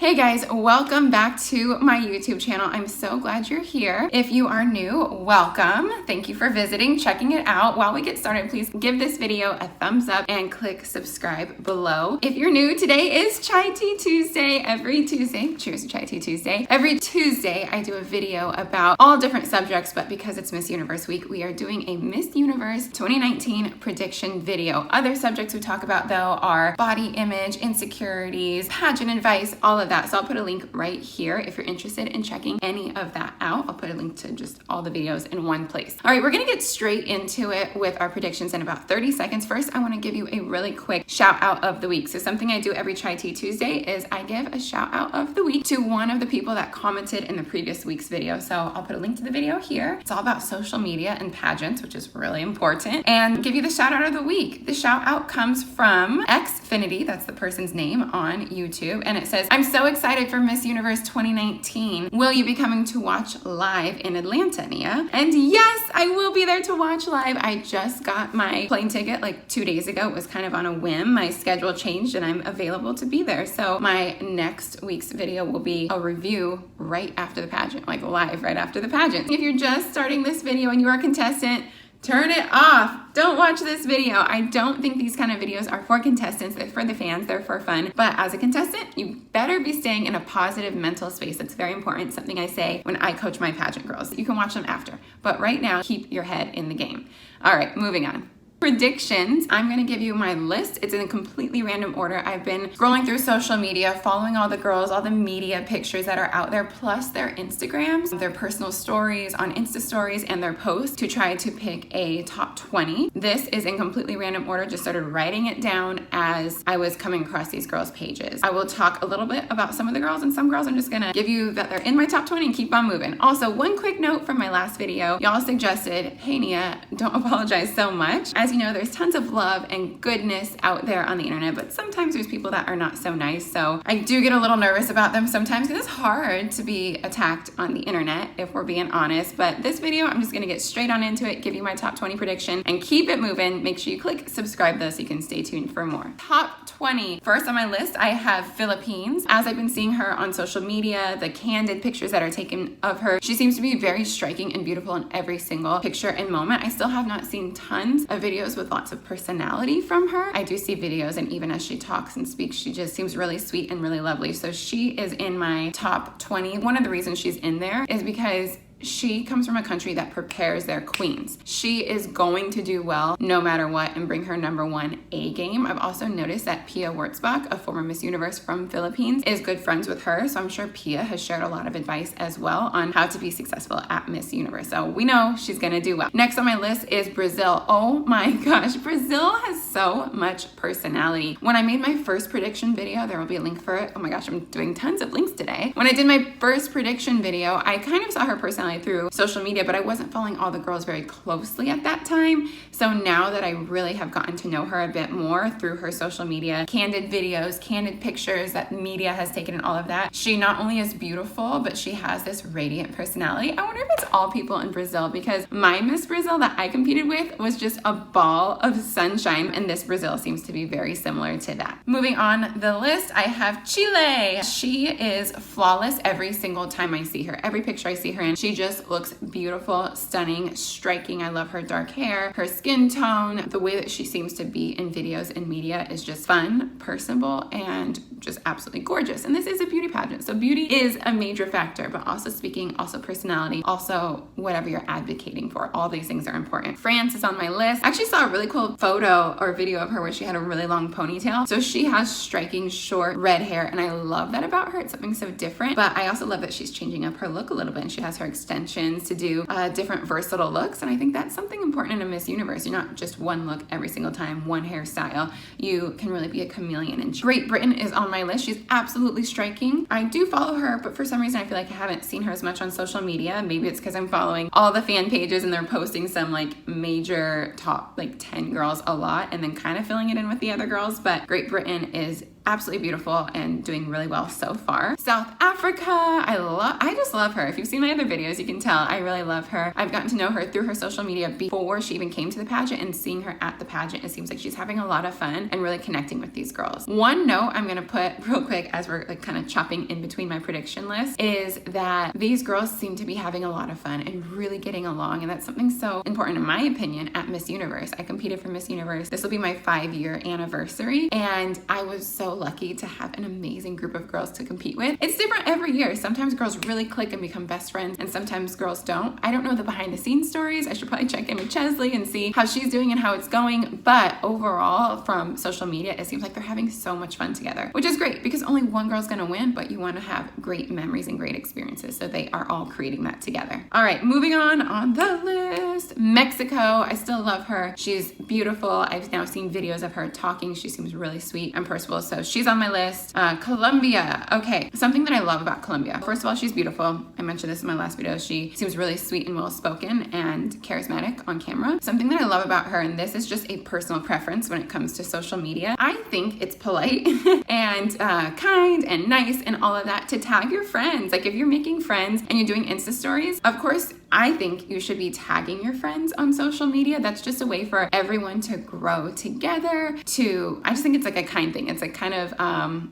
Hey guys, welcome back to my YouTube channel. I'm so glad you're here. If you are new, welcome. Thank you for visiting, checking it out. While we get started, please give this video a thumbs up and click subscribe below. If you're new, today is Chai Tea Tuesday. Every Tuesday, cheers to Chai Tea Tuesday. Every Tuesday, I do a video about all different subjects, but because it's Miss Universe week, we are doing a Miss Universe 2019 prediction video. Other subjects we talk about though are body image, insecurities, pageant advice, all of that. So I'll put a link right here if you're interested in checking any of that out. I'll put a link to just all the videos in one place. All right, we're gonna get straight into it with our predictions in about 30 seconds. First, I wanna give you a really quick shout out of the week. So something I do every Chai Tea Tuesday is I give a shout out of the week to one of the people that commented in the previous week's video. So I'll put a link to the video here. It's all about social media and pageants, which is really important, and give you the shout out of the week. The shout out comes from Xfinity, that's the person's name on YouTube, and it says, I'm so excited for Miss Universe 2019. Will you be coming to watch live in Atlanta, Nia? And yes, I will be there to watch live. I just got my plane ticket like 2 days ago. It was kind of on a whim. My schedule changed and I'm available to be there. So my next week's video will be a review right after the pageant, like live right after the pageant. If you're just starting this video and you are a contestant, turn it off. Don't watch this video. I don't think these kind of videos are for contestants. They're for the fans. They're for fun. But as a contestant, you better be staying in a positive mental space. That's very important. Something I say when I coach my pageant girls. You can watch them after. But right now, keep your head in the game. All right, moving on. Predictions. I'm going to give you my list. It's in a completely random order. I've been scrolling through social media, following all the girls, all the media pictures that are out there, plus their Instagrams, their personal stories on Insta stories, and their posts to try to pick a top 20. This is in completely random order. Just started writing it down as I was coming across these girls' pages. I will talk a little bit about some of the girls, and some girls I'm just going to give you that they're in my top 20 and keep on moving. Also, one quick note from my last video. Y'all suggested, hey Nia, don't apologize so much. As you know, there's tons of love and goodness out there on the internet, but sometimes there's people that are not so nice. So I do get a little nervous about them sometimes because it's hard to be attacked on the internet if we're being honest. But this video, I'm just gonna get straight on into it, give you my top 20 prediction and keep it moving. Make sure you click subscribe though so you can stay tuned for more. Top 20. First on my list, I have Philippines. As I've been seeing her on social media, the candid pictures that are taken of her, she seems to be very striking and beautiful in every single picture and moment. I still have not seen tons of videos with lots of personality from her. I do see videos, and even as she talks and speaks, she just seems really sweet and really lovely. So she is in my top 20. One of the reasons she's in there is because she comes from a country that prepares their queens. She is going to do well no matter what and bring her #1 A game. I've also noticed that Pia Wurtzbach, a former Miss Universe from Philippines, is good friends with her. So I'm sure Pia has shared a lot of advice as well on how to be successful at Miss Universe. So we know she's gonna do well. Next on my list is Brazil. Oh my gosh, Brazil has so much personality. When I made my first prediction video, there will be a link for it. Oh my gosh, I'm doing tons of links today. When I did my first prediction video, I kind of saw her personality through social media, but I wasn't following all the girls very closely at that time. So now that I really have gotten to know her a bit more through her social media, candid videos, candid pictures that media has taken and all of that, she not only is beautiful, but she has this radiant personality. I wonder if it's all people in Brazil, because my Miss Brazil that I competed with was just a ball of sunshine, and this Brazil seems to be very similar to that. Moving on the list, I have Chile. She is flawless every single time I see her. Every picture I see her in, she just looks beautiful, stunning, striking. I love her dark hair, her skin tone. The way that she seems to be in videos and media is just fun, personable, and just absolutely gorgeous. And this is a beauty pageant, so beauty is a major factor, but also speaking, also personality, also whatever you're advocating for. All these things are important. France is on my list. I actually saw a really cool photo or video of her where she had a really long ponytail. So she has striking short red hair, and I love that about her. It's something so different, but I also love that she's changing up her look a little bit, and she has her extensions to do different versatile looks. And I think that's something important in a Miss Universe. You're not just one look every single time, one hairstyle. You can really be a chameleon. And Great Britain is on my list. She's absolutely striking. I do follow her, but for some reason I feel like I haven't seen her as much on social media. Maybe it's because I'm following all the fan pages and they're posting some like major top like 10 girls a lot and then kind of filling it in with the other girls. But Great Britain is absolutely beautiful and doing really well so far. South Africa, I just love her. If you've seen my other videos, you can tell I really love her. I've gotten to know her through her social media before she even came to the pageant, and seeing her at the pageant, it seems like she's having a lot of fun and really connecting with these girls. One note I'm gonna put real quick as we're like kind of chopping in between my prediction list is that these girls seem to be having a lot of fun and really getting along, and that's something so important in my opinion at Miss Universe. I competed for Miss Universe. This will be my 5-year anniversary, and I was so lucky to have an amazing group of girls to compete with. It's different every year. Sometimes girls really click and become best friends, and sometimes girls don't. I don't know the behind the scenes stories. I should probably check in with Chesley and see how she's doing and how it's going, but overall from social media, it seems like they're having so much fun together, which is great because only one girl's gonna win, but you want to have great memories and great experiences, so they are all creating that together. All right, moving on the list. Mexico, I still love her. She's beautiful. I've now seen videos of her talking. She seems really sweet and personable, so she's on my list. Colombia, okay, something that I love about Colombia. First of all, she's beautiful. I mentioned this in my last video. She seems really sweet and well-spoken and charismatic on camera. Something that I love about her, and this is just a personal preference when it comes to social media, I think it's polite and kind and nice and all of that to tag your friends. Like if you're making friends and you're doing Insta stories, of course, I think you should be tagging your friends on social media. That's just a way for everyone to grow together. I just think it's like a kind thing. It's like kind of,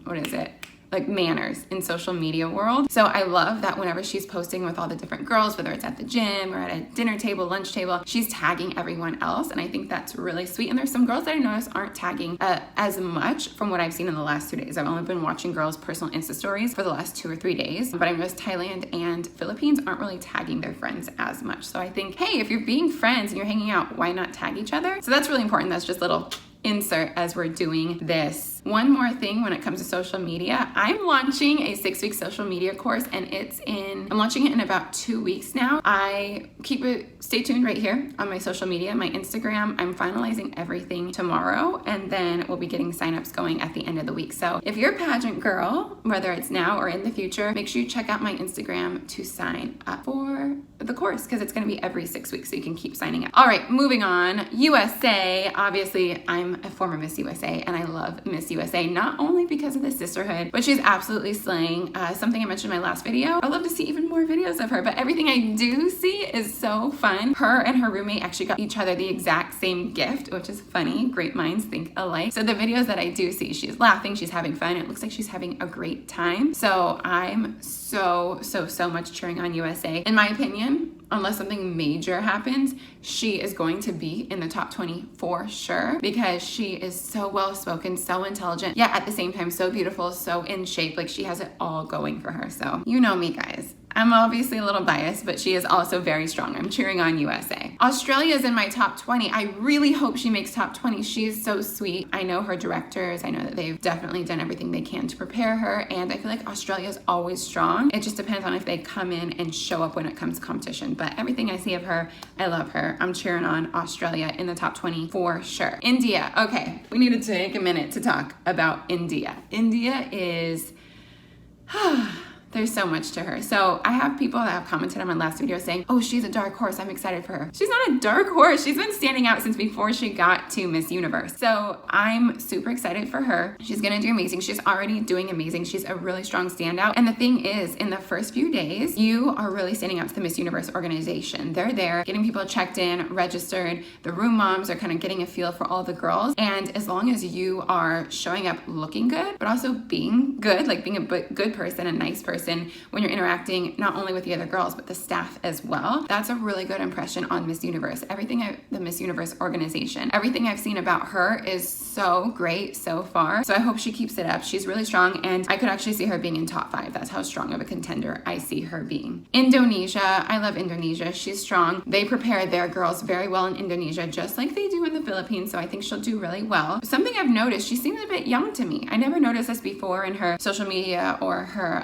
what is it? Like manners in social media world. So I love that whenever she's posting with all the different girls, whether it's at the gym or at a dinner table, lunch table, she's tagging everyone else. And I think that's really sweet. And there's some girls that I notice aren't tagging as much from what I've seen in the last 2 days. I've only been watching girls' personal Insta stories for the last 2 or 3 days, but I noticed Thailand and Philippines aren't really tagging their friends as much. So I think, hey, if you're being friends and you're hanging out, why not tag each other? So that's really important. That's just little insert as we're doing this. One more thing when it comes to social media, I'm launching a 6-week social media course, and I'm launching it in about 2 weeks now. Stay tuned right here on my social media, my Instagram. I'm finalizing everything tomorrow, and then we'll be getting signups going at the end of the week. So if you're a pageant girl, whether it's now or in the future, make sure you check out my Instagram to sign up for the course, because it's going to be every 6 weeks, so you can keep signing up. All right, moving on. USA, obviously I'm a former Miss USA, and I love Miss USA, not only because of the sisterhood, but she's absolutely slaying. Something I mentioned in my last video, I'd love to see even more videos of her, but everything I do see is so fun. Her and her roommate actually got each other the exact same gift, which is funny. Great minds think alike. So the videos that I do see, she's laughing, she's having fun. It looks like she's having a great time. So I'm so much cheering on USA. In my opinion, unless something major happens, she is going to be in the top 20 for sure, because she is so well-spoken, so intelligent, yet at the same time so beautiful, so in shape. Like she has it all going for her. So you know me, guys. I'm obviously a little biased, but she is also very strong. I'm cheering on USA. Australia is in my top 20. I really hope she makes top 20. She is so sweet. I know her directors. I know that they've definitely done everything they can to prepare her, and I feel like Australia is always strong. It just depends on if they come in and show up when it comes to competition, but everything I see of her, I love her. I'm cheering on Australia in the top 20 for sure. India, okay. We need to take a minute to talk about India. India is... There's so much to her. So I have people that have commented on my last video saying, oh, she's a dark horse. I'm excited for her. She's not a dark horse. She's been standing out since before she got to Miss Universe. So I'm super excited for her. She's gonna do amazing. She's already doing amazing. She's a really strong standout. And the thing is, in the first few days, you are really standing out to the Miss Universe organization. They're there getting people checked in, registered. The room moms are kind of getting a feel for all the girls. And as long as you are showing up looking good, but also being good, like being a good person, a nice person, when you're interacting not only with the other girls but the staff as well, that's a really good impression on Miss Universe. The Miss Universe organization, everything I've seen about her is so great so far. So I hope she keeps it up. She's really strong, and I could actually see her being in top 5. That's how strong of a contender I see her being. Indonesia, I love Indonesia. She's strong. They prepare their girls very well in Indonesia, just like they do in the Philippines. So I think she'll do really well. Something I've noticed, she seems a bit young to me. I never noticed this before in her social media or her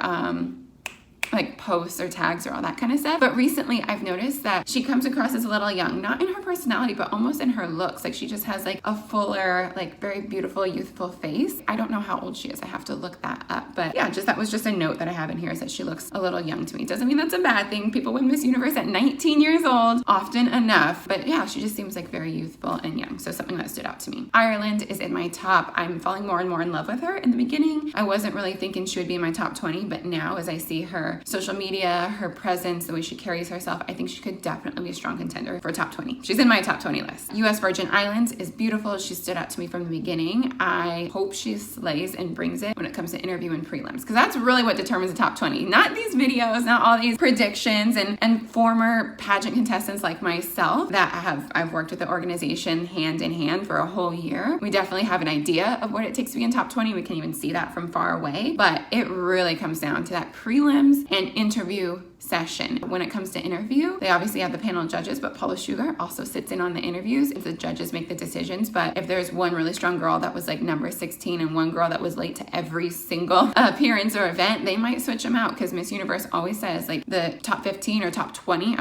like posts or tags or all that kind of stuff. But recently I've noticed that she comes across as a little young, not in her personality, but almost in her looks. Like she just has like a fuller, like very beautiful, youthful face. I don't know how old she is. I have to look that up. But yeah, that was just a note that I have in here, is that she looks a little young to me. Doesn't mean that's a bad thing. People win Miss Universe at 19 years old, often enough. But yeah, she just seems like very youthful and young. So something that stood out to me. Ireland is in my top. I'm falling more and more in love with her. In the beginning, I wasn't really thinking she would be in my top 20, but now as I see her social media, her presence, the way she carries herself, I think she could definitely be a strong contender for top 20. She's in my top 20 list. US Virgin Islands is beautiful. She stood out to me from the beginning. I hope she slays and brings it when it comes to interview and prelims, because that's really what determines the top 20. Not these videos, not all these predictions and former pageant contestants like myself that I've worked with the organization hand in hand for a whole year. We definitely have an idea of what it takes to be in top 20. We can even see that from far away, but it really comes down to that prelims and interview session. When it comes to interview, they obviously have the panel of judges, but Paula Sugar also sits in on the interviews. The judges make the decisions, but if there's one really strong girl that was like number 16 and one girl that was late to every single appearance or event, they might switch them out, because Miss Universe always says like the top 15 or top 20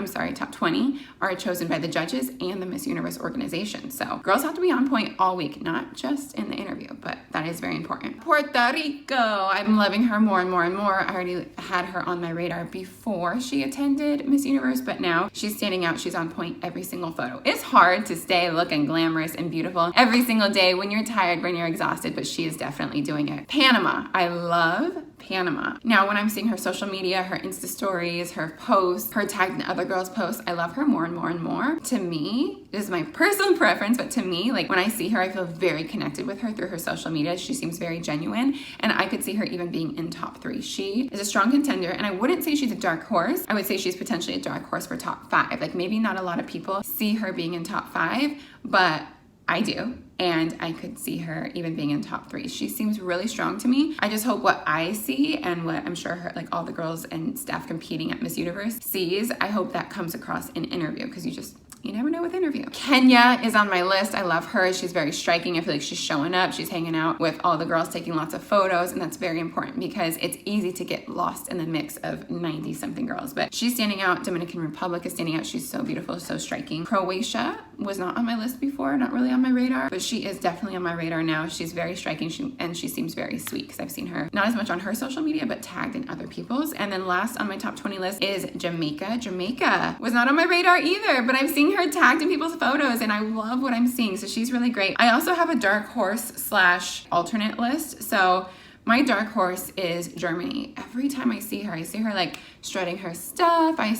are chosen by the judges and the Miss Universe organization. So girls have to be on point all week, not just in the interview, but that is very important. Puerto Rico, I'm loving her more and more and more. I already had her on my radar before she attended Miss Universe, but now she's standing out. She's on point every single photo. It's hard to stay looking glamorous and beautiful every single day when you're tired, when you're exhausted, but she is definitely doing it. Panama, I love Panama. Now, when I'm seeing her social media, her Insta stories, her posts, her tagged in other girls' posts, I love her more and more and more. To me, this is my personal preference, but to me, like when I see her, I feel very connected with her through her social media. She seems very genuine, and I could see her even being in top 3. She is a strong contender, and I wouldn't say she's a dark horse. I would say she's potentially a dark horse for top 5. Like maybe not a lot of people see her being in top 5, but I do. And I could see her even being in top 3. She seems really strong to me. I just hope what I see and what I'm sure her, like all the girls and staff competing at Miss Universe sees, I hope that comes across in interview, because you never know with interview. Kenya is on my list. I love her. She's very striking. I feel like she's showing up. She's hanging out with all the girls, taking lots of photos, and that's very important because it's easy to get lost in the mix of 90 something girls, but she's standing out. Dominican Republic is standing out. She's so beautiful, so striking. Croatia was not on my list before, not really on my radar, but she is definitely on my radar now. She's very striking, and she seems very sweet, because I've seen her not as much on her social media, but tagged in other people's. And then last on my top 20 list is Jamaica. Jamaica was not on my radar either, but I'm seeing her tagged in people's photos, and I love what I'm seeing, so she's really great. I also have a dark horse / alternate list. So my dark horse is Germany. Every time I see her like strutting her stuff. I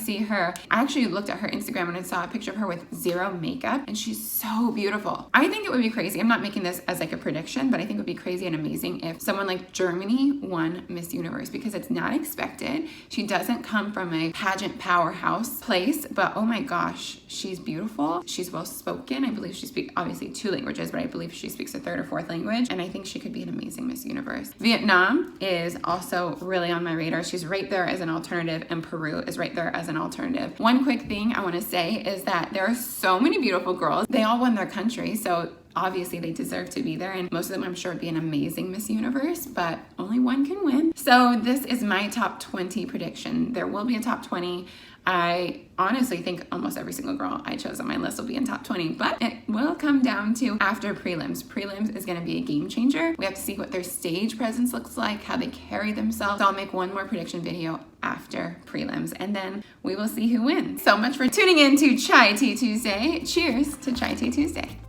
actually looked at her Instagram and I saw a picture of her with 0 makeup, and she's so beautiful. I think it would be crazy. I'm not making this as like a prediction, but I think it would be crazy and amazing if someone like Germany won Miss Universe, because it's not expected. She doesn't come from a pageant powerhouse place, but oh my gosh, she's beautiful. She's well spoken. I believe she speaks obviously 2 languages, but I believe she speaks a 3rd or 4th language, and I think she could be an amazing Miss Universe. Vietnam is also really on my radar. She's right there as an alternative, and Peru is right there as an alternative. One quick thing I want to say is that there are so many beautiful girls. They all won their country, so obviously they deserve to be there, and most of them I'm sure would be an amazing Miss Universe, but only one can win. So this is my top 20 prediction. There will be a top 20. I honestly think almost every single girl I chose on my list will be in top 20, but it will come down to after prelims. Prelims is going to be a game changer. We have to see what their stage presence looks like, how they carry themselves. So I'll make one more prediction video after prelims, and then we will see who wins. So much for tuning in to Chai Tea Tuesday. Cheers to Chai Tea Tuesday.